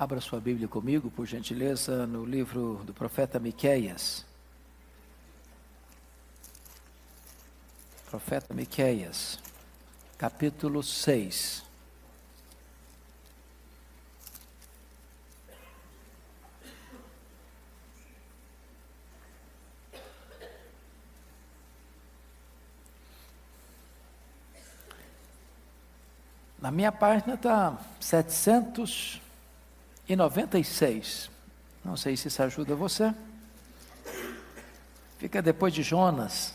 Abra sua Bíblia comigo, por gentileza, no livro do profeta Miqueias. Profeta Miqueias, capítulo 6. Na minha página está 796. Não sei se isso ajuda você. Fica depois de Jonas.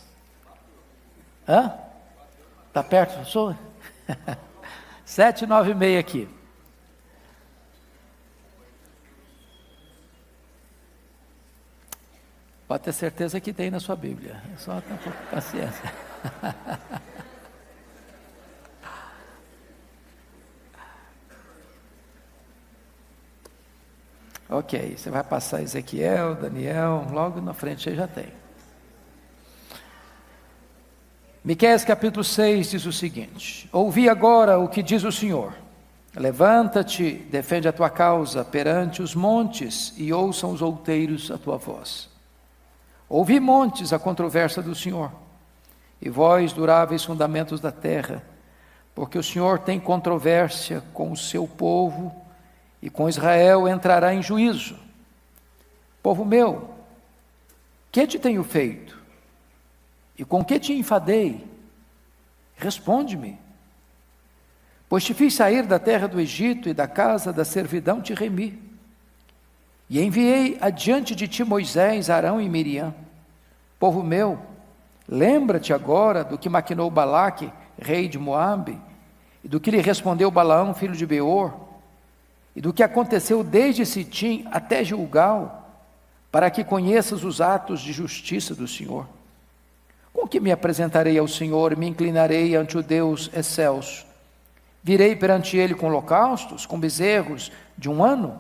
Hã? Está perto da sua? 796 aqui. Pode ter certeza que tem na sua Bíblia. É só ter um pouco de paciência. Ok, você vai passar Ezequiel, Daniel, logo na frente você já tem. Miqueias capítulo 6 diz o seguinte: ouvi agora o que diz o Senhor, levanta-te, defende a tua causa perante os montes, e ouçam os outeiros a tua voz. Ouvi, montes, a controvérsia do Senhor, e vós, duráveis fundamentos da terra, porque o Senhor tem controvérsia com o seu povo, e com Israel entrará em juízo. Povo meu, que te tenho feito? E com que te enfadei? Responde-me. Pois te fiz sair da terra do Egito, e da casa da servidão te remi. E enviei adiante de ti Moisés, Arão e Miriam. Povo meu, lembra-te agora do que maquinou Balaque, rei de Moabe, e do que lhe respondeu Balaão, filho de Beor, e do que aconteceu desde Sitim até Gilgal, para que conheças os atos de justiça do Senhor. Com que me apresentarei ao Senhor e me inclinarei ante o Deus excelso? Virei perante ele com holocaustos, com bezerros de 1 ano?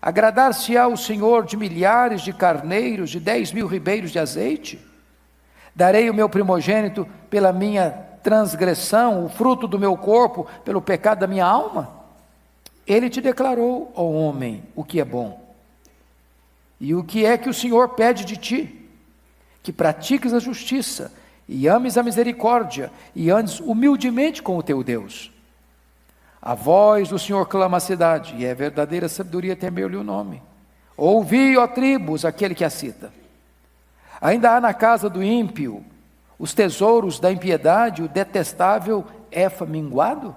Agradar-se-á o Senhor de milhares de carneiros, de 10.000 ribeiros de azeite? Darei o meu primogênito pela minha transgressão, o fruto do meu corpo pelo pecado da minha alma? Ele te declarou, ó homem, o que é bom. E o que é que o Senhor pede de ti? Que pratiques a justiça, e ames a misericórdia, e andes humildemente com o teu Deus. A voz do Senhor clama à cidade, e é verdadeira sabedoria temer-lhe o nome. Ouvi, ó tribos, aquele que a cita. Ainda há na casa do ímpio os tesouros da impiedade, o detestável Efa minguado?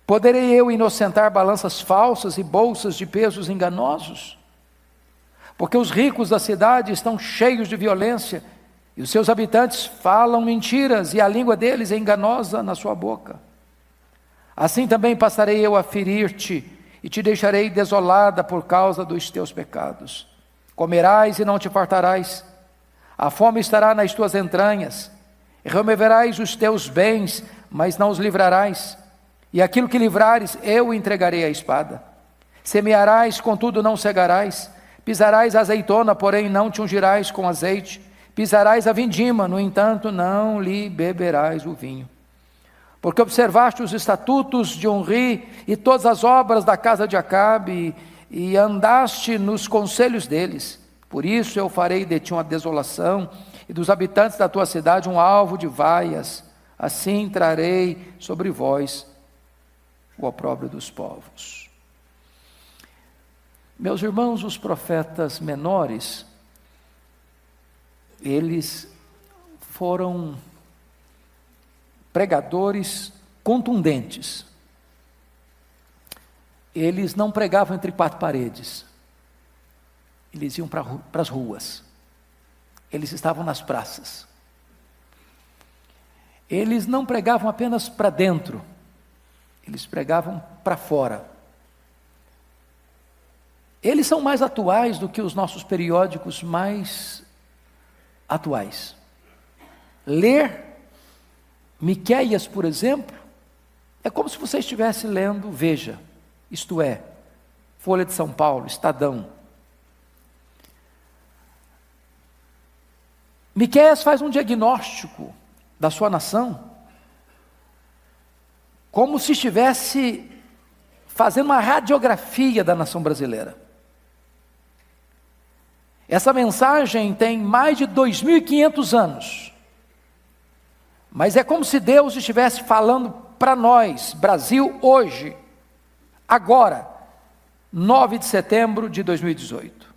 Poderei eu inocentar balanças falsas e bolsas de pesos enganosos? Porque os ricos da cidade estão cheios de violência, e os seus habitantes falam mentiras, e a língua deles é enganosa na sua boca. Assim também passarei eu a ferir-te, e te deixarei desolada por causa dos teus pecados. Comerás e não te fartarás, a fome estará nas tuas entranhas, e removerás os teus bens, mas não os livrarás. E aquilo que livrares, eu entregarei à espada. Semearás, contudo não cegarás. Pisarás a azeitona, porém não te ungirás com azeite. Pisarás a vindima, no entanto não lhe beberás o vinho. Porque observaste os estatutos de Onri e todas as obras da casa de Acabe, e andaste nos conselhos deles. Por isso eu farei de ti uma desolação, e dos habitantes da tua cidade um alvo de vaias. Assim trarei sobre vós o opróbrio dos povos. Meus irmãos, os profetas menores, eles foram pregadores contundentes. Eles não pregavam entre 4 paredes. Eles iam para as ruas. Eles estavam nas praças. Eles não pregavam apenas para dentro. Eles pregavam para fora. Eles são mais atuais do que os nossos periódicos mais atuais. Ler Miqueias, por exemplo, é como se você estivesse lendo Veja, isto é, Folha de São Paulo, Estadão. Miqueias faz um diagnóstico da sua nação, como se estivesse fazendo uma radiografia da nação brasileira. Essa mensagem tem mais de 2.500 anos, mas é como se Deus estivesse falando para nós, Brasil, hoje, agora, 9 de setembro de 2018.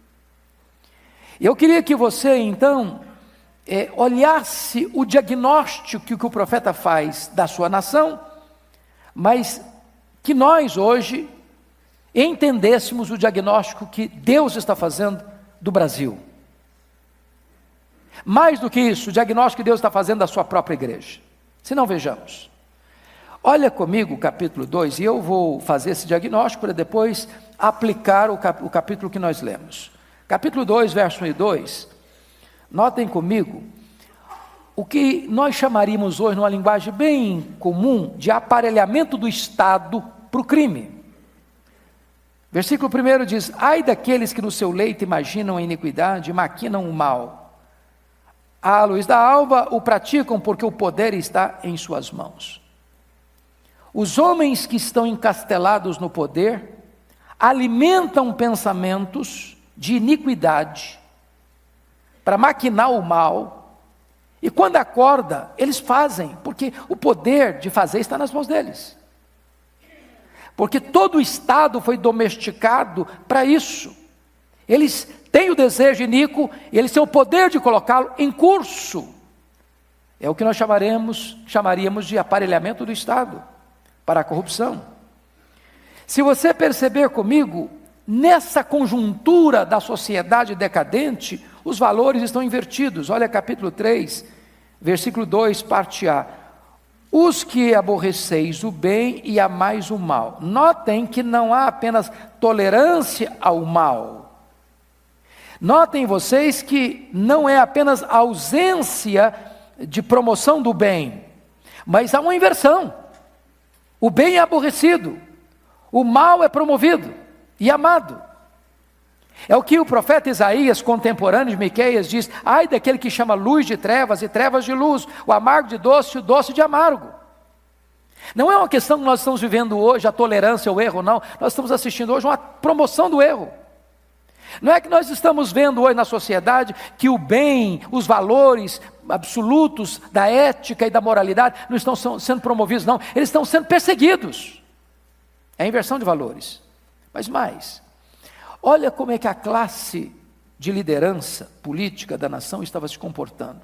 Eu queria que você, então, olhasse o diagnóstico que o profeta faz da sua nação, mas que nós, hoje, entendêssemos o diagnóstico que Deus está fazendo do Brasil. Mais do que isso, o diagnóstico que Deus está fazendo da sua própria igreja. Se não, vejamos. Olha comigo o capítulo 2, e eu vou fazer esse diagnóstico para depois aplicar o capítulo que nós lemos. Capítulo 2, verso 1 e 2, notem comigo, o que nós chamaríamos hoje, numa linguagem bem comum, de aparelhamento do Estado para o crime. Versículo 1 diz: ai daqueles que no seu leito imaginam a iniquidade e maquinam o mal. À luz da alva o praticam, porque o poder está em suas mãos. Os homens que estão encastelados no poder alimentam pensamentos de iniquidade para maquinar o mal, e quando acorda, eles fazem, porque o poder de fazer está nas mãos deles. Porque todo o Estado foi domesticado para isso. Eles têm o desejo iníquo, e eles têm o poder de colocá-lo em curso. É o que nós chamaríamos de aparelhamento do Estado para a corrupção. Se você perceber comigo, nessa conjuntura da sociedade decadente, os valores estão invertidos. Olha capítulo 3, versículo 2, parte A. Os que aborreceis o bem e amais o mal. Notem que não há apenas tolerância ao mal. Notem vocês que não é apenas ausência de promoção do bem, mas há uma inversão. O bem é aborrecido, o mal é promovido e amado. É o que o profeta Isaías, contemporâneo de Miqueias, diz: ai daquele que chama luz de trevas e trevas de luz, o amargo de doce e o doce de amargo. Não é uma questão que nós estamos vivendo hoje, a tolerância ao erro, não. Nós estamos assistindo hoje uma promoção do erro. Não é que nós estamos vendo hoje na sociedade que o bem, os valores absolutos da ética e da moralidade não estão sendo promovidos, não. Eles estão sendo perseguidos. É a inversão de valores. Mas mais, olha como é que a classe de liderança política da nação estava se comportando.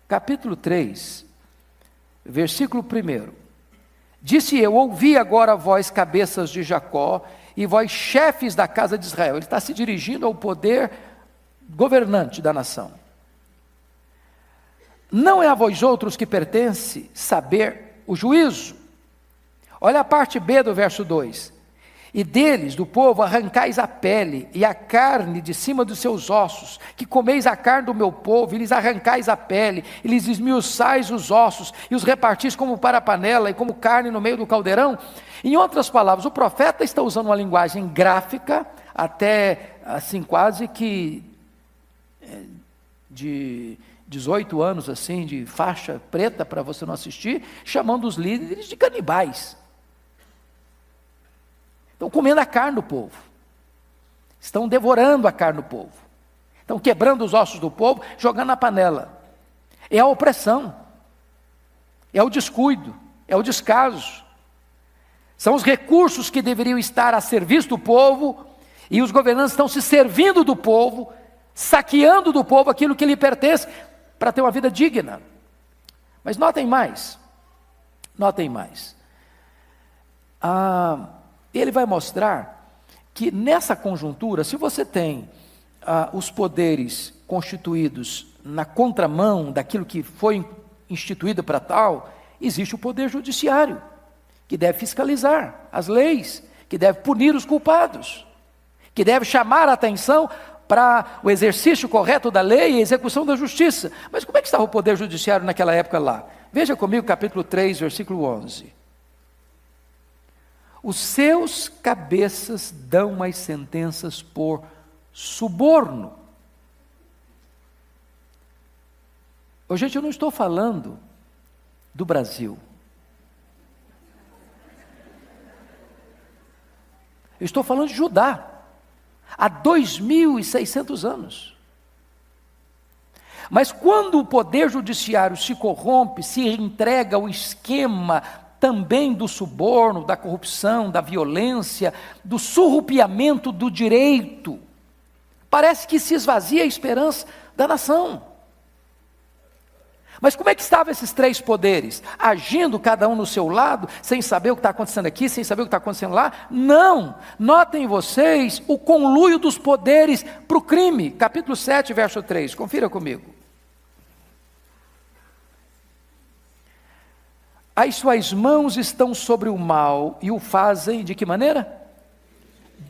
Capítulo 3, versículo 1. Disse eu: ouvi agora vós, cabeças de Jacó, e vós, chefes da casa de Israel. Ele está se dirigindo ao poder governante da nação. Não é a vós outros que pertence saber o juízo. Olha a parte B do verso 2. E deles, do povo, arrancais a pele e a carne de cima dos seus ossos, que comeis a carne do meu povo, e lhes arrancais a pele, e lhes esmiuçais os ossos, e os repartis como para a panela, e como carne no meio do caldeirão. Em outras palavras, o profeta está usando uma linguagem gráfica, até assim quase que de 18 anos, assim, de faixa preta para você não assistir, chamando os líderes de canibais. Estão comendo a carne do povo, estão devorando a carne do povo, estão quebrando os ossos do povo, jogando na panela. É a opressão, é o descuido, é o descaso. São os recursos que deveriam estar a serviço do povo, e os governantes estão se servindo do povo, saqueando do povo aquilo que lhe pertence, para ter uma vida digna. Mas notem mais, ele vai mostrar que nessa conjuntura, se você tem os poderes constituídos na contramão daquilo que foi instituído para tal, existe o poder judiciário, que deve fiscalizar as leis, que deve punir os culpados, que deve chamar a atenção para o exercício correto da lei e a execução da justiça. Mas como é que estava o poder judiciário naquela época lá? Veja comigo capítulo 3, versículo 11. Os seus cabeças dão as sentenças por suborno. Gente, eu não estou falando do Brasil. Eu estou falando de Judá, há 2.600 anos. Mas quando o poder judiciário se corrompe, se entrega ao esquema também do suborno, da corrupção, da violência, do surrupiamento do direito, parece que se esvazia a esperança da nação. Mas como é que estavam esses três poderes? Agindo cada um no seu lado, sem saber o que está acontecendo aqui, sem saber o que está acontecendo lá? Não! Notem vocês o conluio dos poderes para o crime. Capítulo 7, verso 3. Confira comigo. As suas mãos estão sobre o mal e o fazem de que maneira?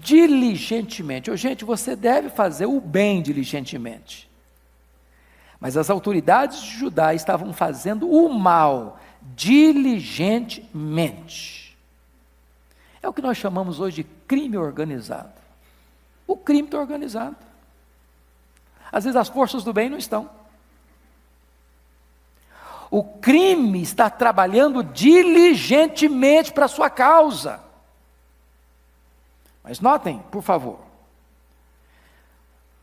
Diligentemente. Gente, você deve fazer o bem diligentemente. Mas as autoridades de Judá estavam fazendo o mal diligentemente. É o que nós chamamos hoje de crime organizado. O crime está organizado. Às vezes as forças do bem não estão. O crime está trabalhando diligentemente para a sua causa. Mas notem, por favor,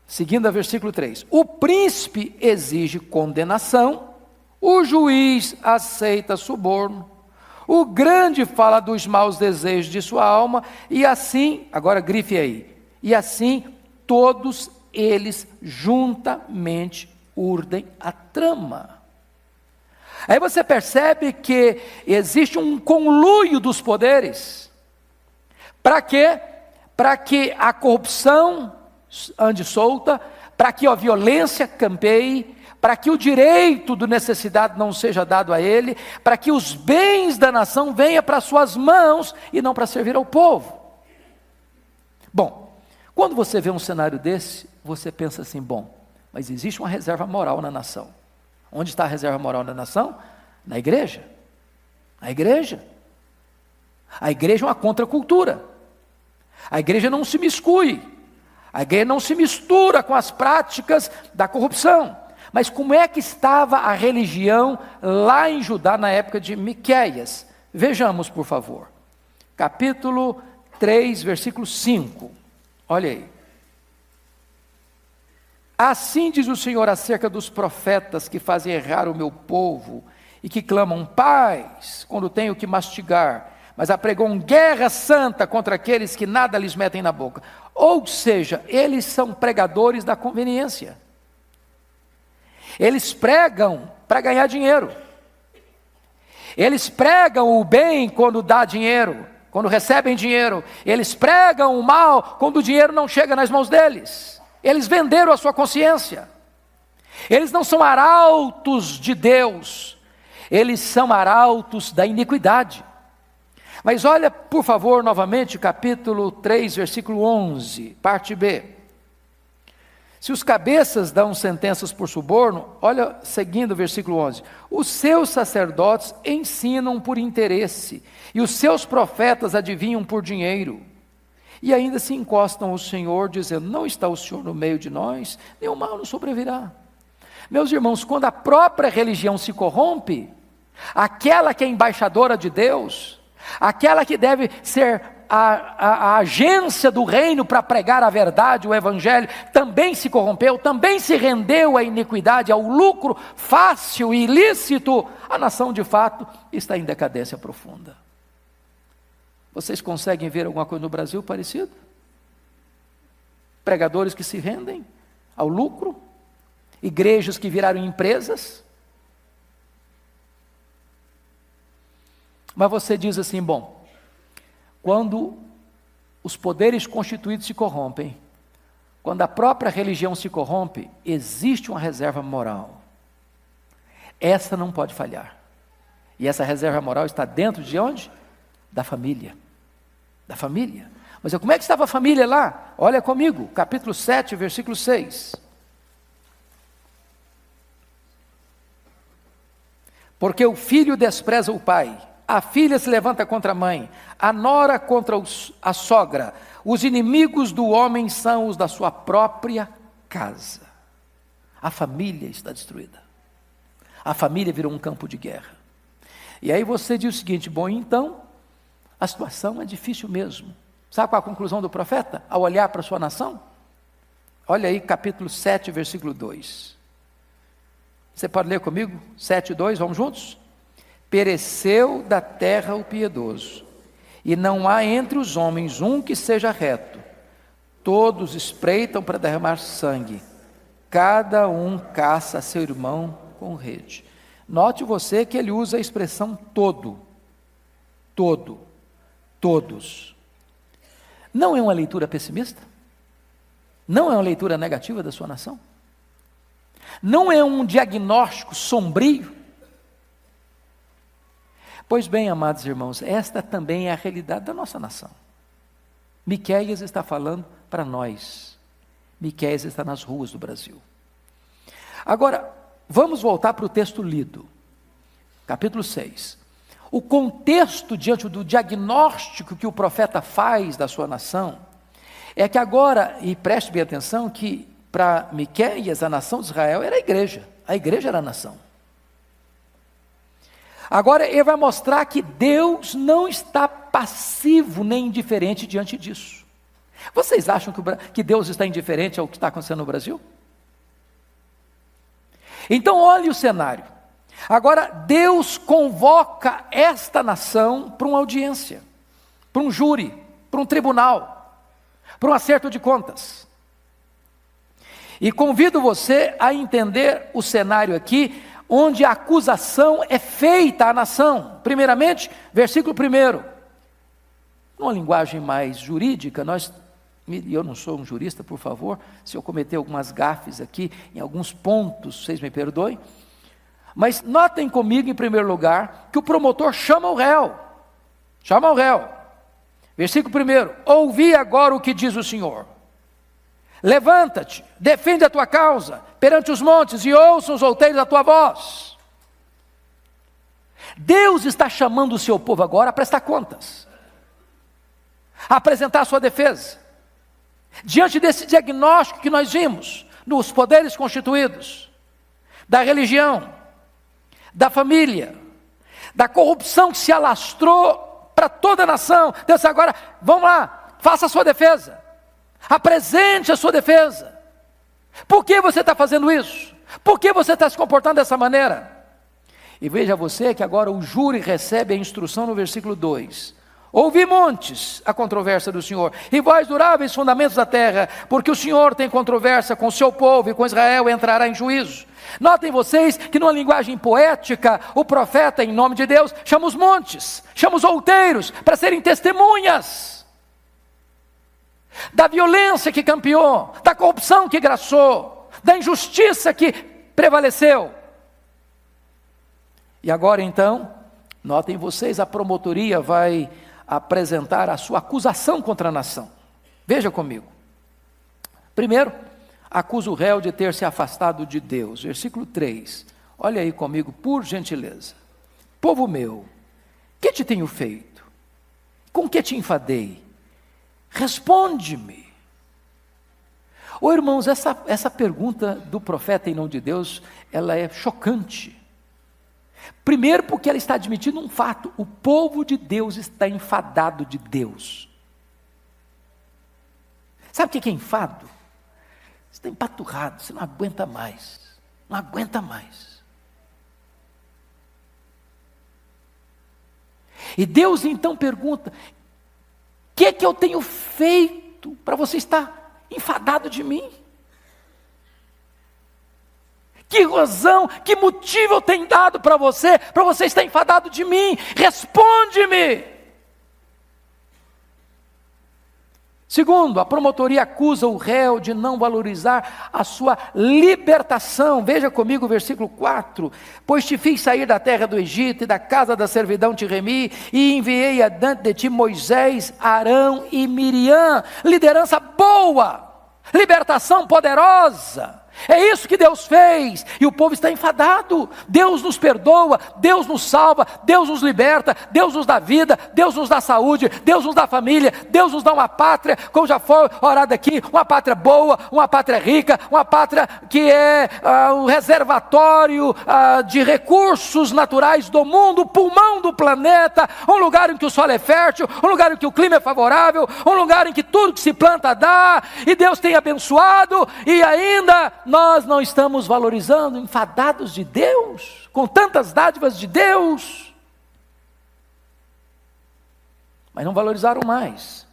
seguindo a versículo 3, o príncipe exige condenação, o juiz aceita suborno, o grande fala dos maus desejos de sua alma, e assim, agora grife aí, e assim todos eles juntamente urdem a trama. Aí você percebe que existe um conluio dos poderes. Para quê? Para que a corrupção ande solta, para que a violência campeie, para que o direito do necessitado não seja dado a ele, para que os bens da nação venham para suas mãos e não para servir ao povo. Bom, quando você vê um cenário desse, você pensa assim, bom, mas existe uma reserva moral na nação. Onde está a reserva moral da nação? Na igreja. A igreja. A igreja é uma contracultura. A igreja não se miscui. A igreja não se mistura com as práticas da corrupção. Mas como é que estava a religião lá em Judá na época de Miqueias? Vejamos, por favor. Capítulo 3, versículo 5. Olha aí. Assim diz o Senhor acerca dos profetas que fazem errar o meu povo e que clamam paz quando tenho que mastigar, mas apregam guerra santa contra aqueles que nada lhes metem na boca. Ou seja, eles são pregadores da conveniência. Eles pregam para ganhar dinheiro. Eles pregam o bem quando dá dinheiro, quando recebem dinheiro. Eles pregam o mal quando o dinheiro não chega nas mãos deles. Eles venderam a sua consciência. Eles não são arautos de Deus. Eles são arautos da iniquidade. Mas olha, por favor, novamente, capítulo 3, versículo 11, parte B. Se os cabeças dão sentenças por suborno, olha, seguindo o versículo 11. Os seus sacerdotes ensinam por interesse, e os seus profetas adivinham por dinheiro. E ainda se encostam ao Senhor, dizendo, não está o Senhor no meio de nós, nenhum mal nos sobrevirá. Meus irmãos, quando a própria religião se corrompe, aquela que é embaixadora de Deus, aquela que deve ser a agência do reino para pregar a verdade, o evangelho, também se corrompeu, também se rendeu à iniquidade, ao lucro fácil e ilícito, a nação de fato está em decadência profunda. Vocês conseguem ver alguma coisa no Brasil parecido? Pregadores que se rendem ao lucro, igrejas que viraram empresas. Mas você diz assim, bom, quando os poderes constituídos se corrompem, quando a própria religião se corrompe, existe uma reserva moral. Essa não pode falhar. E essa reserva moral está dentro de onde? Da família. Da família. Mas como é que estava a família lá? Olha comigo, capítulo 7, versículo 6. Porque o filho despreza o pai, a filha se levanta contra a mãe, a nora contra a sogra. Os inimigos do homem são os da sua própria casa. A família está destruída. A família virou um campo de guerra. E aí você diz o seguinte, bom, então, a situação é difícil mesmo. Sabe qual a conclusão do profeta ao olhar para a sua nação? Olha aí, capítulo 7, versículo 2. Você pode ler comigo? 7, 2, vamos juntos? Pereceu da terra o piedoso, e não há entre os homens um que seja reto. Todos espreitam para derramar sangue, cada um caça seu irmão com rede. Note você que ele usa a expressão todo, todos. Não é uma leitura pessimista? Não é uma leitura negativa da sua nação? Não é um diagnóstico sombrio? Pois bem, amados irmãos, esta também é a realidade da nossa nação. Miqueias está falando para nós. Miqueias está nas ruas do Brasil. Agora, vamos voltar para o texto lido. Capítulo 6. O contexto diante do diagnóstico que o profeta faz da sua nação, é que agora, e preste bem atenção, que para Miqueias, a nação de Israel era a igreja era a nação. Agora ele vai mostrar que Deus não está passivo nem indiferente diante disso. Vocês acham que Deus está indiferente ao que está acontecendo no Brasil? Então olhe o cenário. Agora Deus convoca esta nação para uma audiência, para um júri, para um tribunal, para um acerto de contas. E convido você a entender o cenário aqui, onde a acusação é feita à nação. Primeiramente, versículo 1. Numa linguagem mais jurídica, eu não sou um jurista, por favor, se eu cometer algumas gafes aqui, em alguns pontos, vocês me perdoem, mas notem comigo, em primeiro lugar, que o promotor chama o réu. Versículo 1, ouvi agora o que diz o Senhor. Levanta-te, defende a tua causa perante os montes e ouçam os outeiros a tua voz. Deus está chamando o seu povo agora a prestar contas, a apresentar a sua defesa, diante desse diagnóstico que nós vimos, nos poderes constituídos, da religião, da família, da corrupção que se alastrou para toda a nação. Deus agora, vamos lá, faça a sua defesa. Apresente a sua defesa. Por que você está fazendo isso? Por que você está se comportando dessa maneira? E veja você que agora o júri recebe a instrução no versículo 2. Ouvi montes a controvérsia do Senhor, e vós duráveis fundamentos da terra, porque o Senhor tem controvérsia com o seu povo, e com Israel entrará em juízo. Notem vocês que numa linguagem poética, o profeta, em nome de Deus, chama os montes, chama os outeiros, para serem testemunhas da violência que campeou, da corrupção que graçou, da injustiça que prevaleceu. E agora então, notem vocês, a promotoria vai apresentar a sua acusação contra a nação. Veja comigo. Primeiro, acusa o réu de ter se afastado de Deus. Versículo 3. Olha aí comigo, por gentileza. Povo meu, que te tenho feito? Com que te enfadei? Responde-me. Ô irmãos, essa pergunta do profeta em nome de Deus, ela é chocante. Primeiro porque ela está admitindo um fato: o povo de Deus está enfadado de Deus. Sabe o que é enfado? Você está empaturrado, você não aguenta mais. Não aguenta mais. E Deus então pergunta: o que é que eu tenho feito para você estar enfadado de mim? Que razão, que motivo eu tenho dado para você estar enfadado de mim? Responde-me. Segundo, a promotoria acusa o réu de não valorizar a sua libertação. Veja comigo o versículo 4. Pois te fiz sair da terra do Egito, e da casa da servidão te remi, e enviei adiante de ti Moisés, Arão e Miriam. Liderança boa, libertação poderosa. É isso que Deus fez, e o povo está enfadado. Deus nos perdoa, Deus nos salva, Deus nos liberta, Deus nos dá vida, Deus nos dá saúde, Deus nos dá família, Deus nos dá uma pátria, como já foi orado aqui, uma pátria boa, uma pátria rica, uma pátria que é um reservatório de recursos naturais do mundo, o pulmão do planeta, um lugar em que o solo é fértil, um lugar em que o clima é favorável, um lugar em que tudo que se planta dá, e Deus tem abençoado, e ainda nós não estamos valorizando, enfadados de Deus, com tantas dádivas de Deus. Mas não valorizaram mais,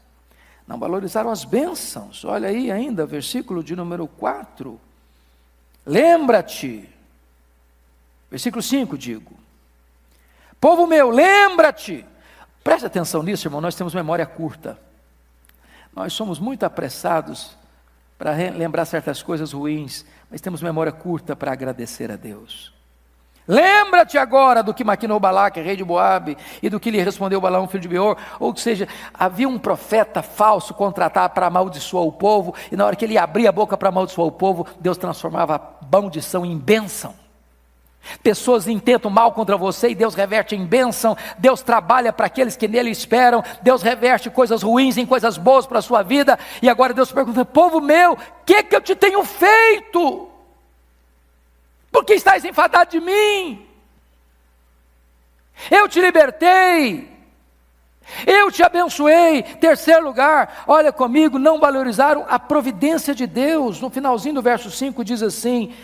não valorizaram as bênçãos. Olha aí ainda, versículo de número 4. Lembra-te, versículo 5 digo, povo meu, lembra-te. Preste atenção nisso, irmão, nós temos memória curta. Nós somos muito apressados para lembrar certas coisas ruins, mas temos memória curta para agradecer a Deus. Lembra-te agora do que maquinou Balaque, rei de Moabe, e do que lhe respondeu Balaão, filho de Beor. Ou seja, havia um profeta falso contratado para amaldiçoar o povo, e na hora que ele abria a boca para amaldiçoar o povo, Deus transformava a maldição em bênção. Pessoas intentam mal contra você e Deus reverte em bênção. Deus trabalha para aqueles que nele esperam. Deus reverte coisas ruins em coisas boas para a sua vida. E agora Deus pergunta: povo meu, o que eu te tenho feito? Por que estás enfadado de mim? Eu te libertei, eu te abençoei. Terceiro lugar, olha comigo, não valorizaram a providência de Deus. No finalzinho do verso 5 diz assim: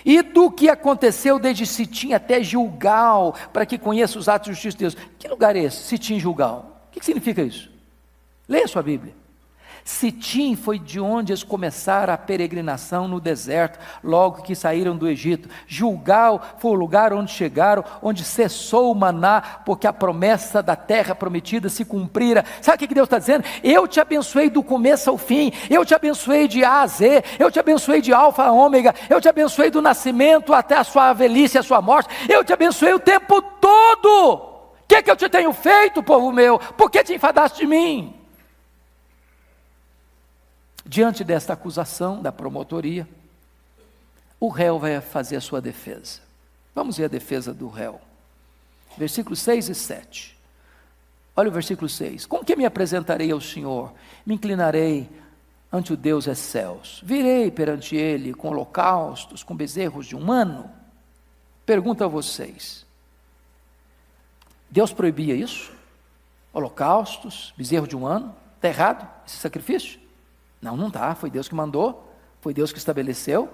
e do que aconteceu desde Sitim até Gilgal, para que conheça os atos de justiça de Deus. Que lugar é esse, Sitim e Gilgal? O que significa isso? Leia a sua Bíblia. Sitim foi de onde eles começaram a peregrinação no deserto, logo que saíram do Egito. Gilgal foi o lugar onde chegaram, onde cessou o maná, porque a promessa da terra prometida se cumprira. Sabe o que Deus está dizendo? Eu te abençoei do começo ao fim, eu te abençoei de A a Z, eu te abençoei de alfa a ômega, eu te abençoei do nascimento até a sua velhice, a sua morte, eu te abençoei o tempo todo. O que eu te tenho feito, povo meu? Por que te enfadaste de mim? Diante desta acusação da promotoria, o réu vai fazer a sua defesa. Vamos ver a defesa do réu. Versículos 6 e 7. Olha o versículo 6. Com que me apresentarei ao Senhor? Me inclinarei ante o Deus excelso. Virei perante ele com holocaustos, com bezerros de um ano? Pergunto a vocês. Deus proibia isso? Holocaustos, bezerro de um ano? Está errado esse sacrifício? Não, não está, foi Deus que mandou, foi Deus que estabeleceu.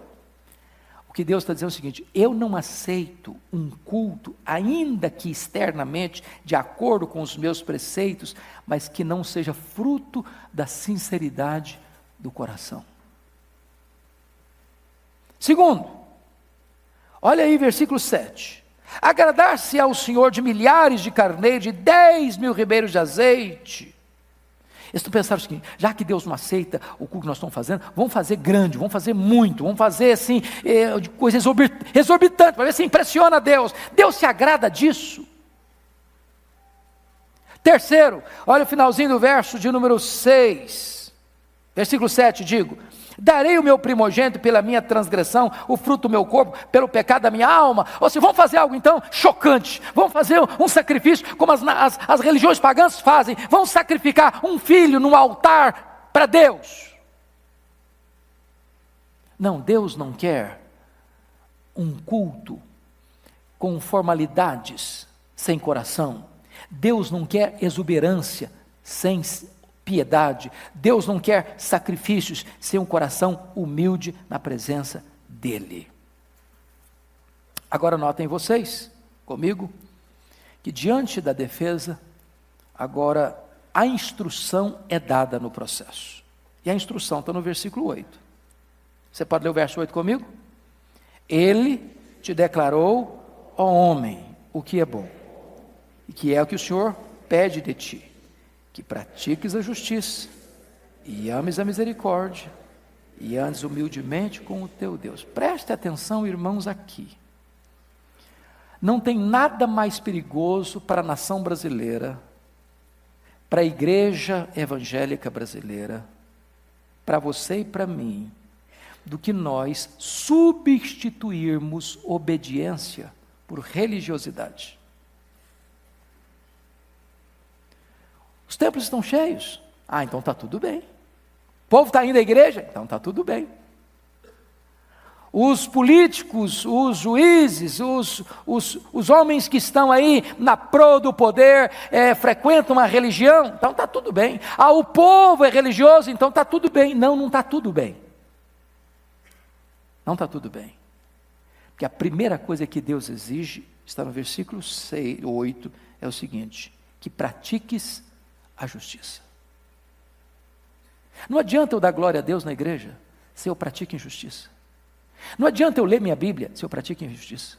O que Deus está dizendo é o seguinte: eu não aceito um culto, ainda que externamente, de acordo com os meus preceitos, mas que não seja fruto da sinceridade do coração. Segundo, olha aí versículo 7. Agradar-se ao Senhor de milhares de carneiros, de 10.000 ribeiros de azeite. Eles estão pensando o seguinte: já que Deus não aceita o culto que nós estamos fazendo, vamos fazer grande, vamos fazer muito, vamos fazer assim, coisa exorbitante, para ver se impressiona Deus. Deus se agrada disso. Terceiro, olha o finalzinho do verso de número 6, versículo 7, digo: darei o meu primogênito pela minha transgressão, o fruto do meu corpo, pelo pecado da minha alma. Ou seja, vamos fazer algo então chocante, vamos fazer um sacrifício, como as religiões pagãs fazem, vamos sacrificar um filho num altar para Deus. Não, Deus não quer um culto com formalidades, sem coração. Deus não quer exuberância, sem piedade. Deus não quer sacrifícios sem um coração humilde na presença dEle. Agora notem vocês, comigo, que diante da defesa, agora a instrução é dada no processo. E a instrução está no versículo 8. Você pode ler o verso 8 comigo? Ele te declarou, ó homem, o que é bom, e que é o que o Senhor pede de ti: que pratiques a justiça, e ames a misericórdia, e andes humildemente com o teu Deus. Preste atenção, irmãos, aqui. Não tem nada mais perigoso para a nação brasileira, para a igreja evangélica brasileira, para você e para mim, do que nós substituirmos obediência por religiosidade. Os templos estão cheios. Então está tudo bem. O povo está indo à igreja? Então está tudo bem. Os políticos, os juízes, os homens que estão aí na proa do poder, frequentam uma religião, então está tudo bem. O povo é religioso, então está tudo bem. Não está tudo bem. Não está tudo bem. Porque a primeira coisa que Deus exige, está no versículo 8, é o seguinte: que pratiques a justiça. Não adianta eu dar glória a Deus na igreja, se eu pratico injustiça. Não adianta eu ler minha Bíblia, se eu pratico injustiça.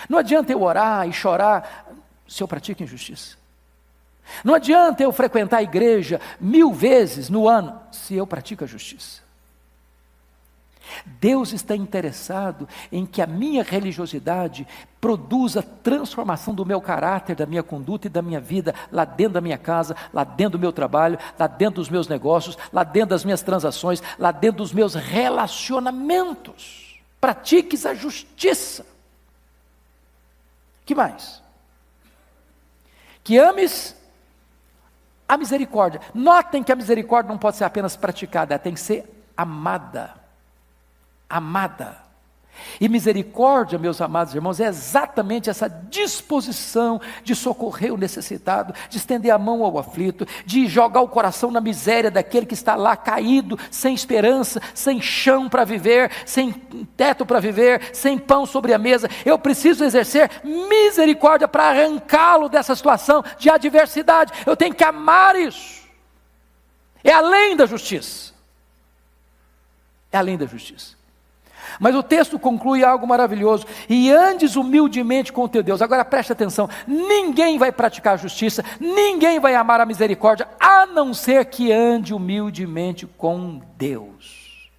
Não adianta eu orar e chorar, se eu pratico injustiça. Não adianta eu frequentar a igreja 1000 vezes no ano, se eu pratico a justiça. Deus está interessado em que a minha religiosidade produza transformação do meu caráter, da minha conduta e da minha vida, lá dentro da minha casa, lá dentro do meu trabalho, lá dentro dos meus negócios, lá dentro das minhas transações, lá dentro dos meus relacionamentos. Pratiques a justiça. Que mais? Que ames a misericórdia. Notem que a misericórdia não pode ser apenas praticada, ela tem que ser amada. Amada. E misericórdia, meus amados irmãos, é exatamente essa disposição de socorrer o necessitado, de estender a mão ao aflito, de jogar o coração na miséria daquele que está lá caído, sem esperança, sem chão para viver, sem teto para viver, sem pão sobre a mesa. Eu preciso exercer misericórdia para arrancá-lo dessa situação de adversidade. Eu tenho que amar isso. É além da justiça. É além da justiça. Mas o texto conclui algo maravilhoso: e andes humildemente com o teu Deus. Agora preste atenção, ninguém vai praticar a justiça, ninguém vai amar a misericórdia, a não ser que ande humildemente com Deus.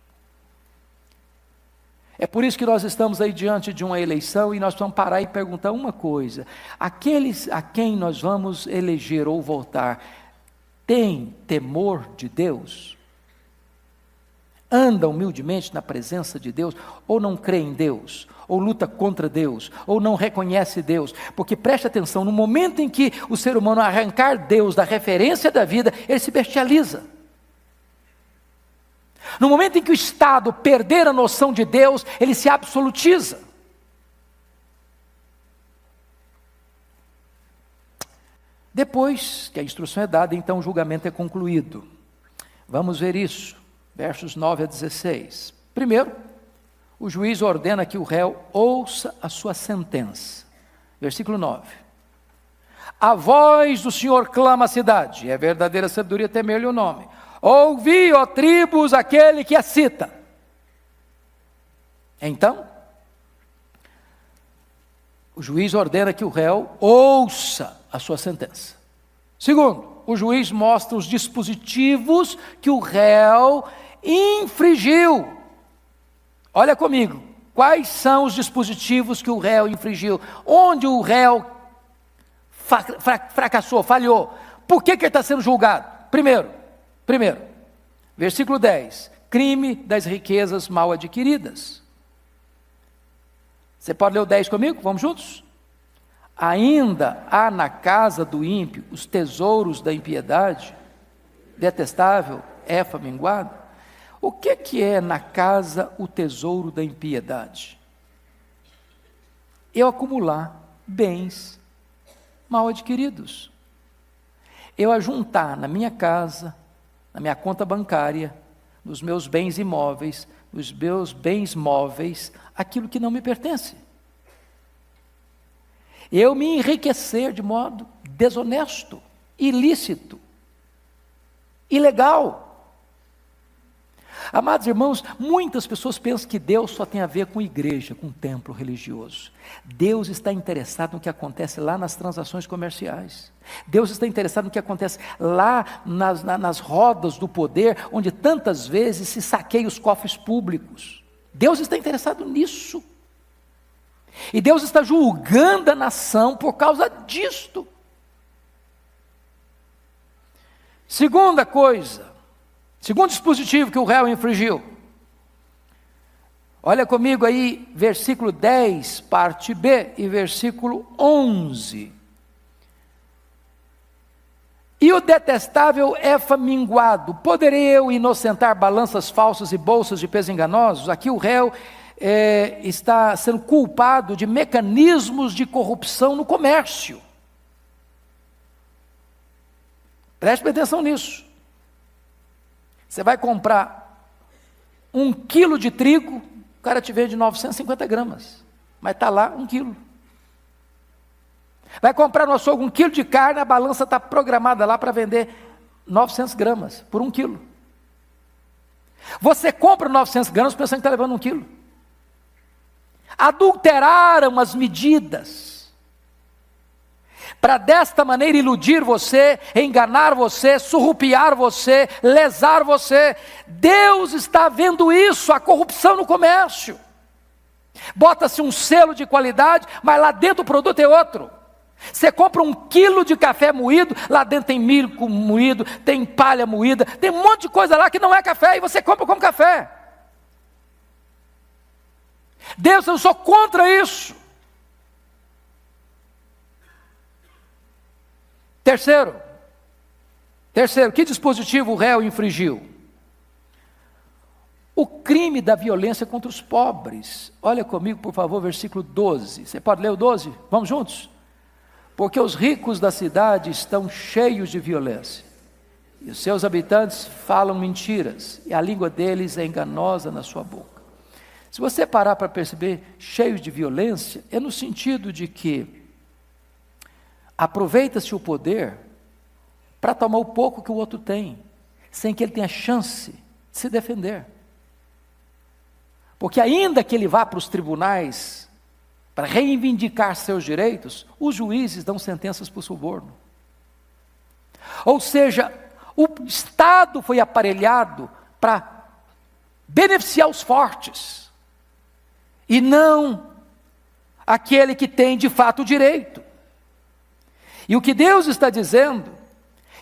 É por isso que nós estamos aí diante de uma eleição, e nós vamos parar e perguntar uma coisa: aqueles a quem nós vamos eleger ou votar, têm temor de Deus? Anda humildemente na presença de Deus, ou não crê em Deus, ou luta contra Deus, ou não reconhece Deus? Porque preste atenção, no momento em que o ser humano arrancar Deus da referência da vida, ele se bestializa. No momento em que o Estado perder a noção de Deus, ele se absolutiza. Depois que a instrução é dada, então o julgamento é concluído. Vamos ver isso. Versos 9 a 16. Primeiro, o juiz ordena que o réu ouça a sua sentença. Versículo 9. A voz do Senhor clama a cidade, é verdadeira sabedoria temer-lhe o nome. Ouvi, ó tribos, aquele que a cita. Então, o juiz ordena que o réu ouça a sua sentença. Segundo, o juiz mostra os dispositivos que o réu infringiu. Olha comigo, quais são os dispositivos que o réu infringiu? Onde o réu fracassou, falhou? Por que ele está sendo julgado? Primeiro, versículo 10, crime das riquezas mal adquiridas. Você pode ler o 10 comigo? Vamos juntos? Ainda há na casa do ímpio os tesouros da impiedade, detestável, minguado. O que é na casa o tesouro da impiedade? Eu acumular bens mal adquiridos. Eu ajuntar na minha casa, na minha conta bancária, nos meus bens imóveis, nos meus bens móveis, aquilo que não me pertence. Eu me enriquecer de modo desonesto, ilícito, ilegal. Amados irmãos, muitas pessoas pensam que Deus só tem a ver com igreja, com templo religioso. Deus está interessado no que acontece lá nas transações comerciais. Deus está interessado no que acontece lá nas rodas do poder, onde tantas vezes se saqueia os cofres públicos. Deus está interessado nisso. E Deus está julgando a nação por causa disto. Segunda coisa, segundo dispositivo que o réu infringiu: Olha comigo aí, versículo 10, parte B, e versículo 11. E o detestável Efa minguado, poderei eu inocentar balanças falsas e bolsas de peso enganosos? Aqui o réu está sendo culpado de mecanismos de corrupção no comércio. Preste atenção nisso. Você vai comprar 1 quilo de trigo, o cara te vende 950 gramas, mas está lá 1 quilo. Vai comprar no açougue 1 quilo de carne, a balança está programada lá para vender 900 gramas por 1 quilo. Você compra 900 gramas pensando que está levando 1 quilo. Adulteraram as medidas, para desta maneira iludir você, enganar você, surrupiar você, lesar você. Deus está vendo isso, a corrupção no comércio. Bota-se um selo de qualidade, mas lá dentro o produto é outro. Você compra 1 quilo de café moído, lá dentro tem milho moído, tem palha moída, tem um monte de coisa lá que não é café, e você compra como café. Deus, eu sou contra isso. Terceiro, que dispositivo o réu infringiu? O crime da violência contra os pobres. Olha comigo, por favor, versículo 12. Você pode ler o 12? Vamos juntos? Porque os ricos da cidade estão cheios de violência, e os seus habitantes falam mentiras, e a língua deles é enganosa na sua boca. Se você parar para perceber, cheios de violência, é no sentido de que aproveita-se o poder para tomar o pouco que o outro tem, sem que ele tenha chance de se defender. Porque ainda que ele vá para os tribunais para reivindicar seus direitos, os juízes dão sentenças por suborno. Ou seja, o Estado foi aparelhado para beneficiar os fortes, e não aquele que tem de fato o direito. E o que Deus está dizendo,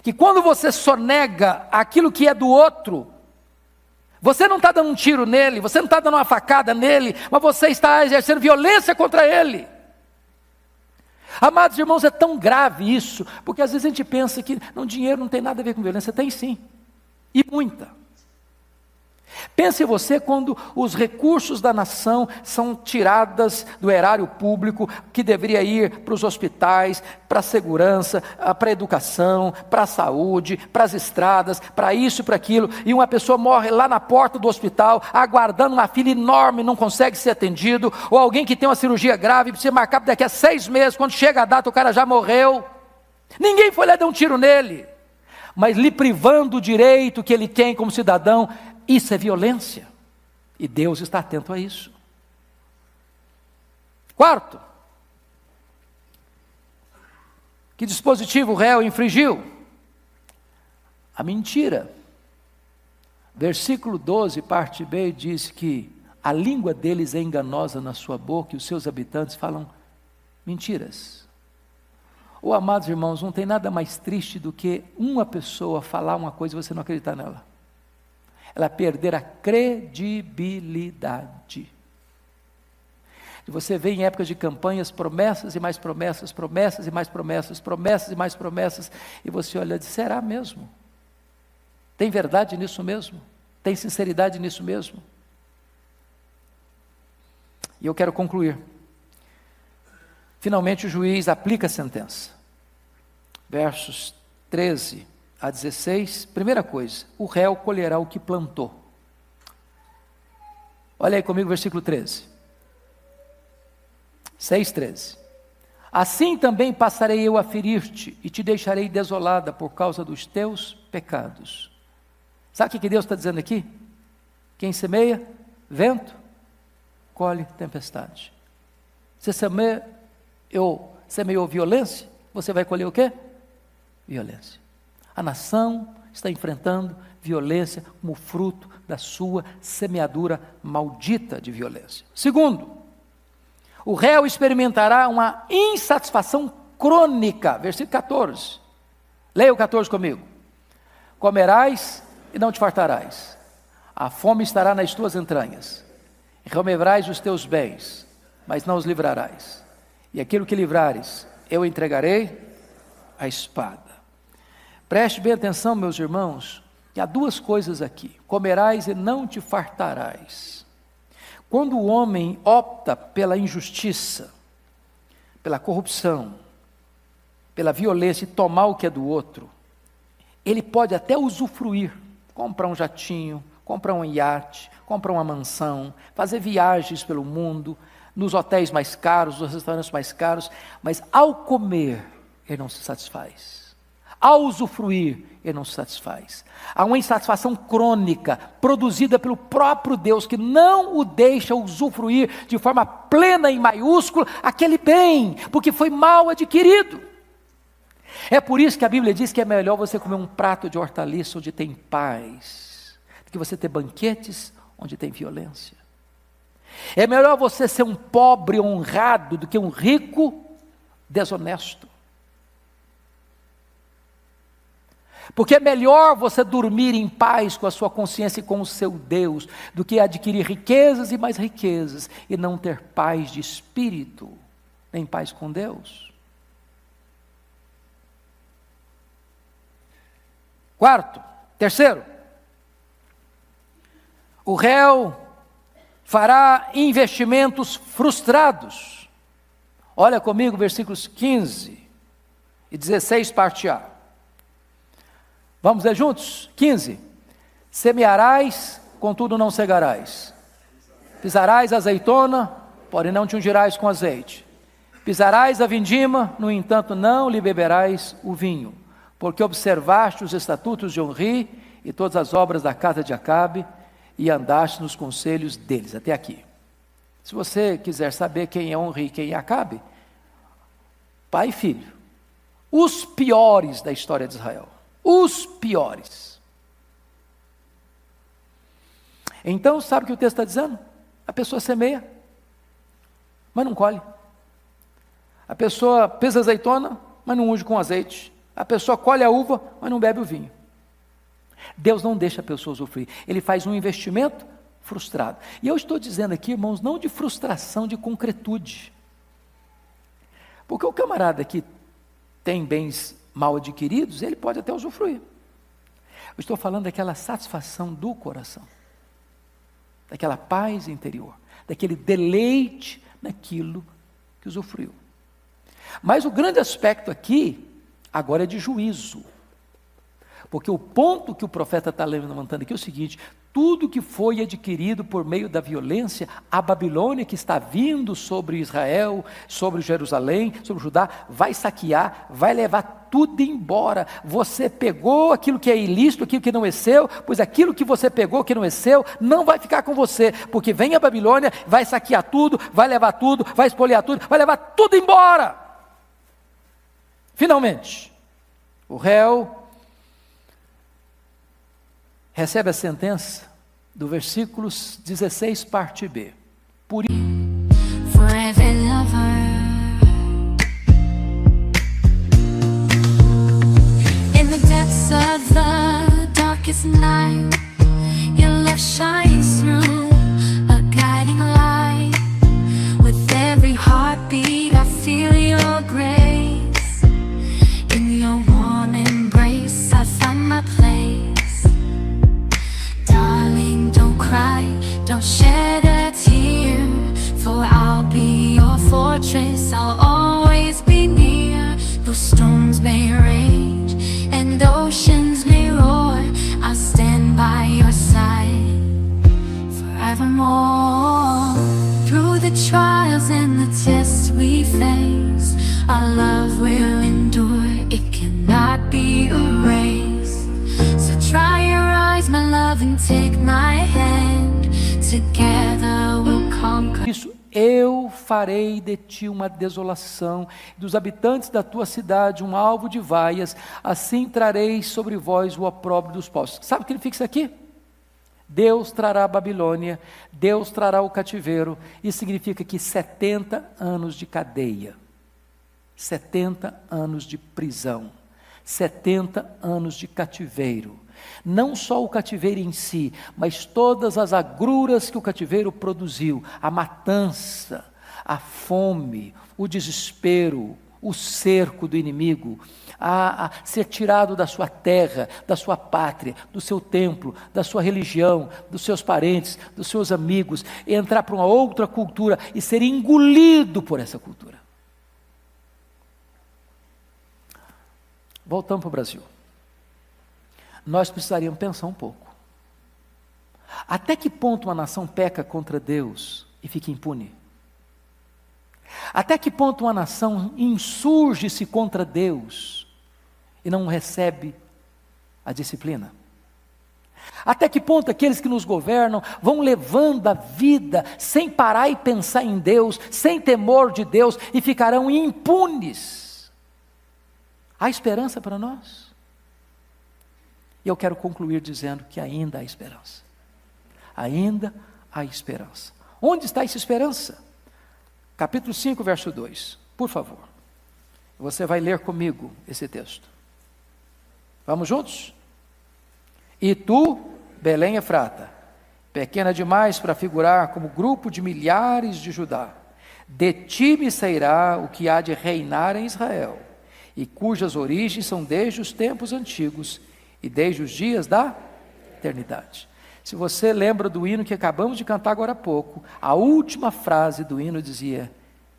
que quando você sonega aquilo que é do outro, você não está dando um tiro nele, você não está dando uma facada nele, mas você está exercendo violência contra ele. Amados irmãos, é tão grave isso, porque às vezes a gente pensa que dinheiro não tem nada a ver com violência. Tem sim, e muita. Pense você quando os recursos da nação são tirados do erário público, que deveria ir para os hospitais, para a segurança, para a educação, para a saúde, para as estradas, para isso e para aquilo, e uma pessoa morre lá na porta do hospital, aguardando uma fila enorme, não consegue ser atendido, ou alguém que tem uma cirurgia grave, precisa marcar daqui a 6 meses, quando chega a data o cara já morreu. Ninguém foi lá dar um tiro nele, mas lhe privando o direito que ele tem como cidadão. Isso é violência, e Deus está atento a isso. Quarto, que dispositivo o réu infringiu? A mentira. Versículo 12, parte B, diz que a língua deles é enganosa na sua boca, e os seus habitantes falam mentiras. Oh, amados irmãos, não tem nada mais triste do que uma pessoa falar uma coisa e você não acreditar nela. Ela perder a credibilidade. E você vê em épocas de campanhas, promessas e mais promessas, promessas e mais promessas, promessas e mais promessas, e você olha e diz, será mesmo? Tem verdade nisso mesmo? Tem sinceridade nisso mesmo? E eu quero concluir. Finalmente o juiz aplica a sentença. Versos 13 a 16, primeira coisa, o réu colherá o que plantou. Olha aí comigo, versículo 13. 6:13. Assim também passarei eu a ferir-te, e te deixarei desolada por causa dos teus pecados. Sabe o que Deus está dizendo aqui? Quem semeia vento, colhe tempestade. Você semeou violência, você vai colher o quê? Violência. A nação está enfrentando violência como fruto da sua semeadura maldita de violência. Segundo, o réu experimentará uma insatisfação crônica. Versículo 14. Leia o 14 comigo. Comerás e não te fartarás. A fome estará nas tuas entranhas. removerás os teus bens, mas não os livrarás. E aquilo que livrares, eu entregarei à espada. Preste bem atenção, meus irmãos, que há duas coisas aqui: comerás e não te fartarás. Quando o homem opta pela injustiça, pela corrupção, pela violência e tomar o que é do outro, ele pode até usufruir, comprar um jatinho, comprar um iate, comprar uma mansão, fazer viagens pelo mundo, nos hotéis mais caros, nos restaurantes mais caros, mas ao comer, ele não se satisfaz. Ao usufruir, ele não se satisfaz. Há uma insatisfação crônica, produzida pelo próprio Deus, que não o deixa usufruir de forma plena e maiúscula aquele bem, porque foi mal adquirido. É por isso que a Bíblia diz que é melhor você comer um prato de hortaliça onde tem paz, do que você ter banquetes onde tem violência. É melhor você ser um pobre honrado do que um rico desonesto. Porque é melhor você dormir em paz com a sua consciência e com o seu Deus, do que adquirir riquezas e mais riquezas, e não ter paz de espírito, nem paz com Deus. Terceiro, o réu fará investimentos frustrados. Olha comigo versículos 15 e 16, parte A. Vamos ler juntos? 15. Semearás, contudo não cegarás. Pisarás a azeitona, porém não te ungirás com azeite. Pisarás a vindima, no entanto não lhe beberás o vinho. Porque observaste os estatutos de Onri e todas as obras da casa de Acabe, e andaste nos conselhos deles. Até aqui. Se você quiser saber quem é Onri e quem é Acabe, pai e filho, os piores da história de Israel. Os piores. Então, sabe o que o texto está dizendo? A pessoa semeia, mas não colhe. A pessoa pisa azeitona, mas não unge com azeite. A pessoa colhe a uva, mas não bebe o vinho. Deus não deixa a pessoa usufruir. Ele faz um investimento frustrado. E eu estou dizendo aqui, irmãos, não de frustração, de concretude. Porque o camarada que tem bens mal adquiridos, ele pode até usufruir. Eu estou falando daquela satisfação do coração, daquela paz interior, daquele deleite naquilo que usufruiu. Mas o grande aspecto aqui, agora é de juízo. Porque o ponto que o profeta está levantando aqui é o seguinte: tudo que foi adquirido por meio da violência, a Babilônia que está vindo sobre Israel, sobre Jerusalém, sobre Judá, vai saquear, vai levar tudo embora. Você pegou aquilo que é ilícito, aquilo que não é seu, pois aquilo que você pegou que não é seu, não vai ficar com você, porque vem a Babilônia, vai saquear tudo, vai levar tudo, vai espoliar tudo, vai levar tudo embora. Finalmente, o réu recebe a sentença do versículos 16, parte B. For every lover, in the depths of the darkest night, your love shines through a guiding light. With every heartbeat I feel your grace. In your warm embrace I find my place. Don't shed a tear, for I'll be your fortress, I'll always be near. Though storms may rage and oceans may roar, I'll stand by your side forevermore. Through the trials and the tests we face, our love will endure, it cannot be erased. So dry your eyes, my love, and take my hand. Together we'll conquer. Isso, eu farei de ti uma desolação, dos habitantes da tua cidade um alvo de vaias, assim trarei sobre vós o opróbrio dos povos. Sabe o que ele fixa aqui? Deus trará a Babilônia, Deus trará o cativeiro. Isso significa que 70 anos de cadeia, 70 anos de prisão, 70 anos de cativeiro, Não só o cativeiro em si, mas todas as agruras que o cativeiro produziu, a matança, a fome, o desespero, o cerco do inimigo, a ser tirado da sua terra, da sua pátria, do seu templo, da sua religião, dos seus parentes, dos seus amigos, e entrar para uma outra cultura e ser engolido por essa cultura. Voltamos para o Brasil. Nós precisaríamos pensar um pouco. Até que ponto uma nação peca contra Deus e fica impune? Até que ponto uma nação insurge-se contra Deus e não recebe a disciplina? Até que ponto aqueles que nos governam vão levando a vida sem parar e pensar em Deus, sem temor de Deus, e ficarão impunes? Há esperança para nós? E eu quero concluir dizendo que ainda há esperança. Ainda há esperança. Onde está essa esperança? Capítulo 5, verso 2, por favor. Você vai ler comigo esse texto. Vamos juntos? E tu, Belém Efrata, pequena demais para figurar como grupo de milhares de Judá, de ti me sairá o que há de reinar em Israel, e cujas origens são desde os tempos antigos e desde os dias da eternidade. Se você lembra do hino que acabamos de cantar agora há pouco, a última frase do hino dizia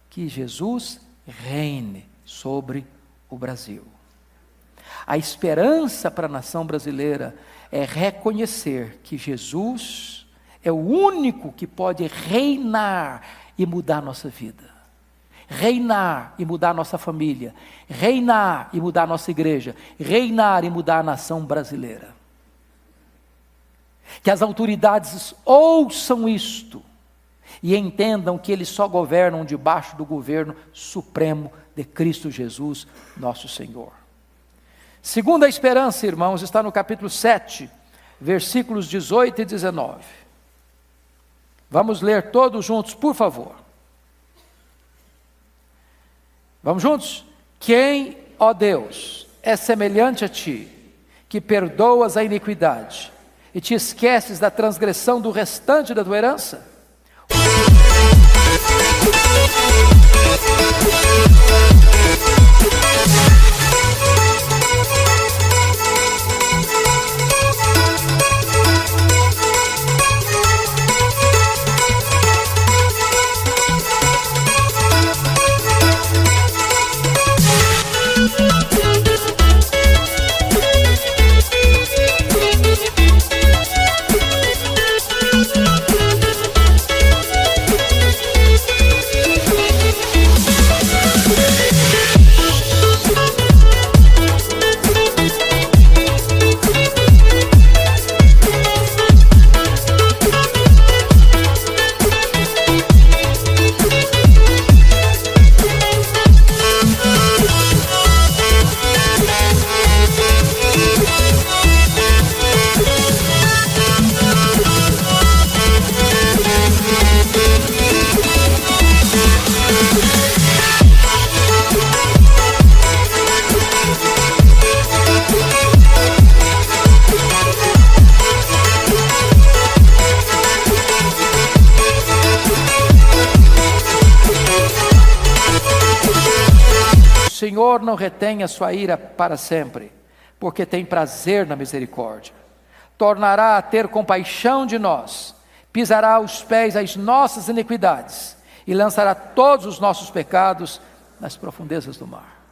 que Jesus reine sobre o Brasil. A esperança para a nação brasileira é reconhecer que Jesus é o único que pode reinar e mudar a nossa vida. Reinar e mudar a nossa família. Reinar e mudar a nossa igreja. Reinar e mudar a nação brasileira. Que as autoridades ouçam isto e entendam que eles só governam debaixo do governo supremo de Cristo Jesus, nosso Senhor. Segunda esperança, irmãos, está no capítulo 7, versículos 18 e 19. Vamos ler todos juntos, por favor. Vamos juntos? Quem, ó Deus, é semelhante a ti, que perdoas a iniquidade e te esqueces da transgressão do restante da tua herança? O Senhor não retém a sua ira para sempre, porque tem prazer na misericórdia. Tornará a ter compaixão de nós, pisará aos pés as nossas iniquidades e lançará todos os nossos pecados nas profundezas do mar.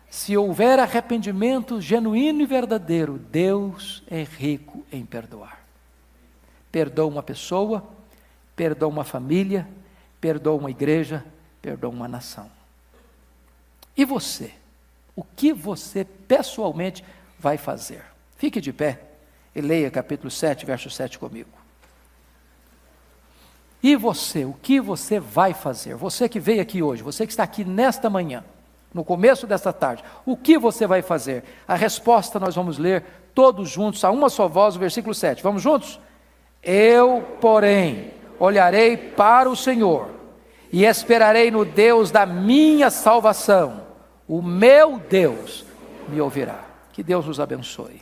Se houver arrependimento genuíno e verdadeiro, Deus é rico em perdoar. Perdoa uma pessoa, perdoa uma família, perdoa uma igreja, perdoa uma nação. E você? O que você pessoalmente vai fazer? Fique de pé e leia capítulo 7, verso 7 comigo. E você? O que você vai fazer? Você que veio aqui hoje, você que está aqui nesta manhã, no começo desta tarde, o que você vai fazer? A resposta nós vamos ler todos juntos, a uma só voz, o versículo 7. Vamos juntos? Eu, porém, olharei para o Senhor e esperarei no Deus da minha salvação. O meu Deus me ouvirá. Que Deus nos abençoe.